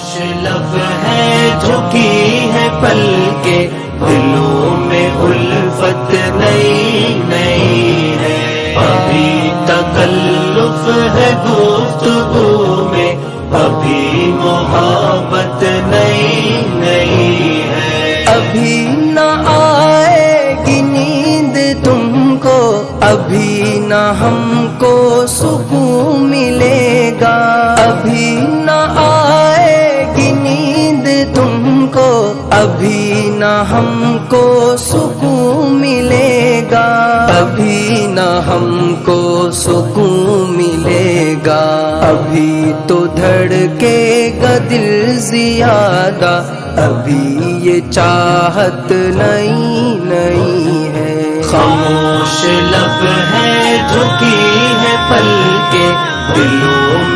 خاموش لب ہے جھکی ہے پل کے، دلوں میں الفت نئی نئی ہے، ابھی تکلف ہے گفتگو میں، ابھی محبت نئی نئی ہے، ابھی نہ آئے گی نیند تم کو، ابھی نہ ہم کو سکون ملے گا، ابھی نہ آئے گی نیند تم کو، ابھی نہ ہم کو سکون ملے گا، ابھی نہ ہم کو سکون ملے گا، ابھی تو دھڑکے گا دل زیادہ، ابھی یہ چاہت نئی نئی ہے، خاموش لب ہے جھکی ہے پل کے، دلوں